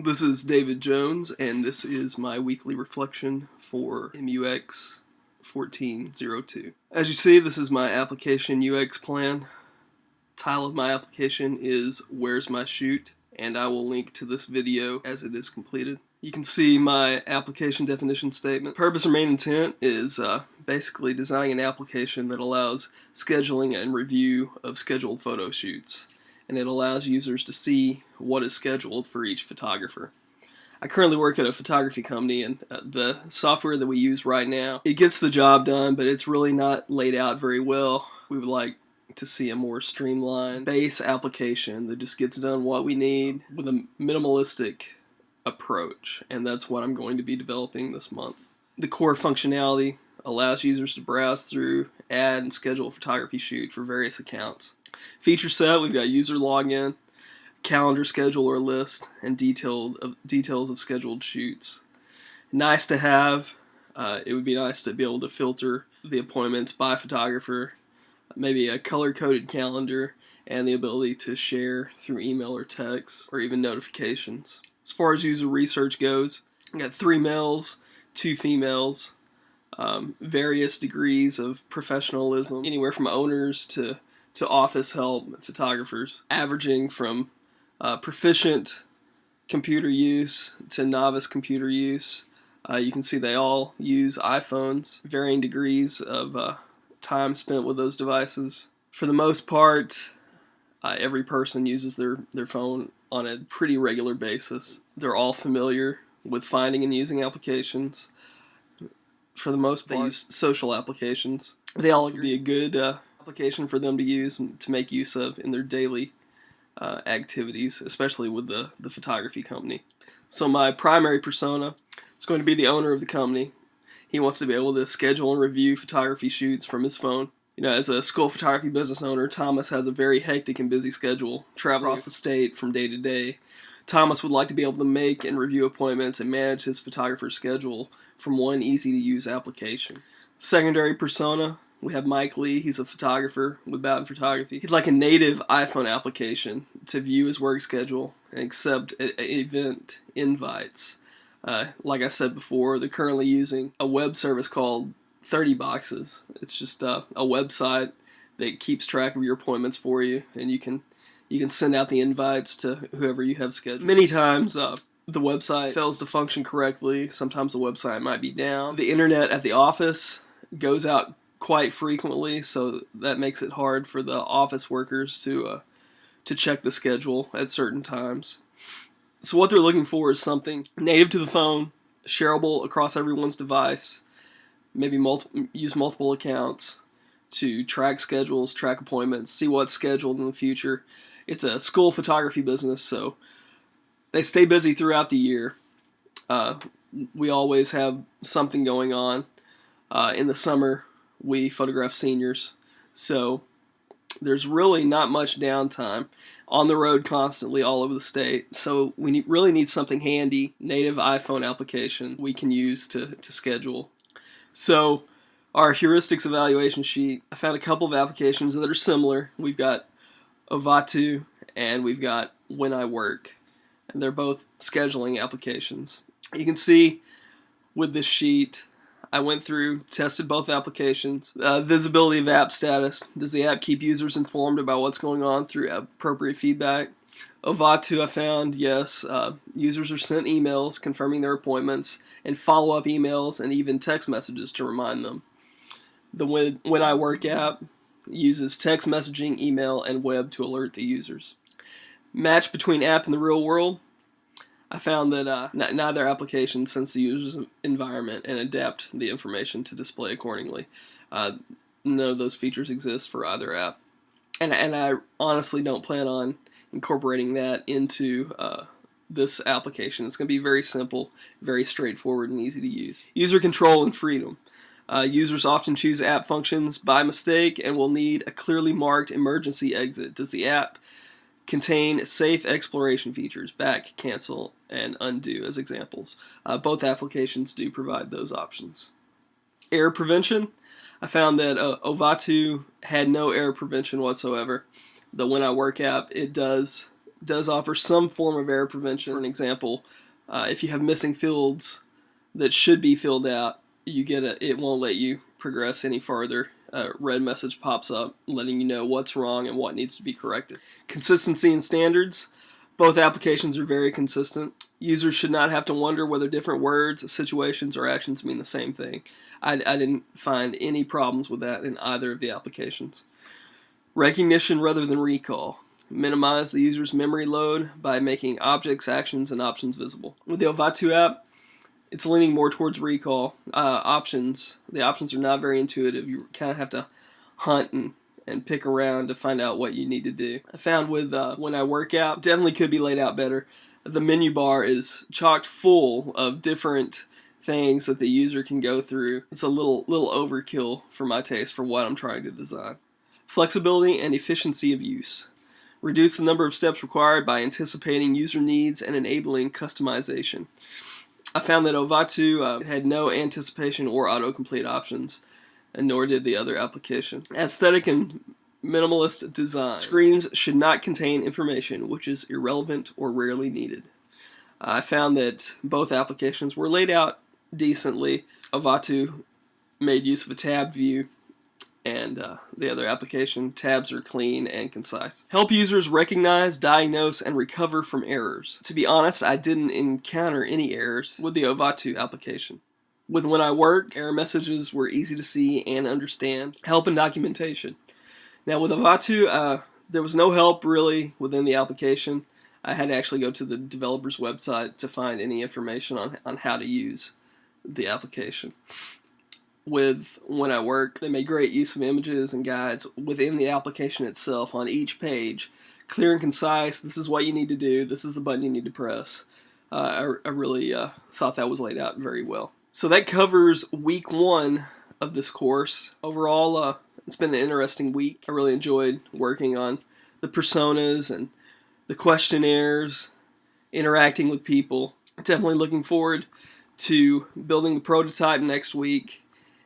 This is David Jones, and this is my weekly reflection for MUX 1402. As you see, this is my application UX plan. Title of my application is Where's My Shoot, and I will link to this video as it is completed. You can see my application definition statement. Purpose or main intent is basically designing an application that allows scheduling and review of scheduled photo shoots, and it allows users to see what is scheduled for each photographer. I currently work at a photography company, and the software that we use right now, it gets the job done, but it's really not laid out very well. We would like to see a more streamlined base application that just gets done what we need with a minimalistic approach, and that's what I'm going to be developing this month. The core functionality allows users to browse through, add, and schedule a photography shoot for various accounts. Feature set, we've got user login, calendar schedule or list, and details of scheduled shoots. Nice to have. It would be nice to be able to filter the appointments by photographer, maybe a color-coded calendar, and the ability to share through email or text or even notifications. As far as user research goes, I got 3 males, 2 females, various degrees of professionalism, anywhere from owners to office help photographers, averaging from proficient computer use to novice computer use. You can see they all use iPhones, varying degrees of time spent with those devices. For the most part, every person uses their phone on a pretty regular basis. They're all familiar with finding and using applications. For the most part, they use social applications. They all would be a good application for them to use and to make use of in their daily activities, especially with the photography company. So my primary persona is going to be the owner of the company. He wants to be able to schedule and review photography shoots from his phone. You know, as a school photography business owner, Thomas has a very hectic and busy schedule, traveling across the state from day to day. Thomas would like to be able to make and review appointments and manage his photographer's schedule from one easy-to-use application. Secondary persona, we have Mike Lee. He's a photographer with Boughton Photography. He'd like a native iPhone application to view his work schedule and accept event invites. Like I said before, they're currently using a web service called 30 Boxes. It's just a website that keeps track of your appointments for you, and you can send out the invites to whoever you have scheduled. Many times the website fails to function correctly. Sometimes the website might be down. The internet at the office goes out quite frequently, so that makes it hard for the office workers to check the schedule at certain times. So what they're looking for is something native to the phone, shareable across everyone's device, maybe use multiple accounts to track schedules, track appointments, see what's scheduled in the future. It's a school photography business, so they stay busy throughout the year. We always have something going on. In the summer, we photograph seniors, so there's really not much downtime. On the road constantly all over the state, so we really need something handy, native iPhone application we can use to schedule. So our heuristics evaluation sheet, I found a couple of applications that are similar. We've got Ovatu and we've got When I Work, and they're both scheduling applications. You can see with this sheet, I went through, tested both applications. Visibility of app status. Does the app keep users informed about what's going on through appropriate feedback? Ovatu, I found, yes. Users are sent emails confirming their appointments and follow-up emails and even text messages to remind them. The When I Work app uses text messaging, email, and web to alert the users. Match between app and the real world. I found that neither application sense the user's environment and adapt the information to display accordingly. None of those features exist for either app. And I honestly don't plan on incorporating that into this application. It's going to be very simple, very straightforward, and easy to use. User control and freedom. Users often choose app functions by mistake and will need a clearly marked emergency exit. Does the app contain safe exploration features, back, cancel, and undo as examples? Both applications do provide those options. Error prevention. I found that Ovatu had no error prevention whatsoever. The When I Work app, it does does offer some form of error prevention. For an example, if you have missing fields that should be filled out, it won't let you progress any farther. A red message pops up letting you know what's wrong and what needs to be corrected. Consistency and standards. Both applications are very consistent. Users should not have to wonder whether different words, situations, or actions mean the same thing. I didn't find any problems with that in either of the applications. Recognition rather than recall. Minimize the user's memory load by making objects, actions, and options visible. With the Ovatu app, it's leaning more towards recall. The options are not very intuitive. You kind of have to hunt and pick around to find out what you need to do. I found with When I Work Out, definitely could be laid out better. The menu bar is chocked full of different things that the user can go through. It's a little overkill for my taste for what I'm trying to design. Flexibility and efficiency of use. Reduce the number of steps required by anticipating user needs and enabling customization. I found that Ovatu had no anticipation or autocomplete options, and nor did the other application. Aesthetic and minimalist design. Screens should not contain information which is irrelevant or rarely needed. I found that both applications were laid out decently. Ovatu made use of a tab view, and the other application, tabs are clean and concise. Help users recognize, diagnose, and recover from errors. To be honest, I didn't encounter any errors with the Ovatu application. With When I Work, error messages were easy to see and understand. Help and documentation. Now with Ovatu, there was no help really within the application. I had to actually go to the developer's website to find any information on how to use the application. With When I Work, they made great use of images and guides within the application itself on each page. Clear and concise, this is what you need to do, this is the button you need to press. I really thought that was laid out very well. So that covers week 1 of this course. Overall, it's been an interesting week. I really enjoyed working on the personas and the questionnaires, interacting with people. Definitely looking forward to building the prototype next week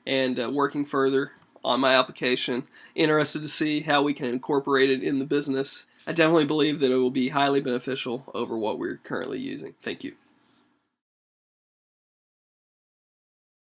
and working further on my application. Interested to see how we can incorporate it in the business. I definitely believe that it will be highly beneficial over what we're currently using. Thank you.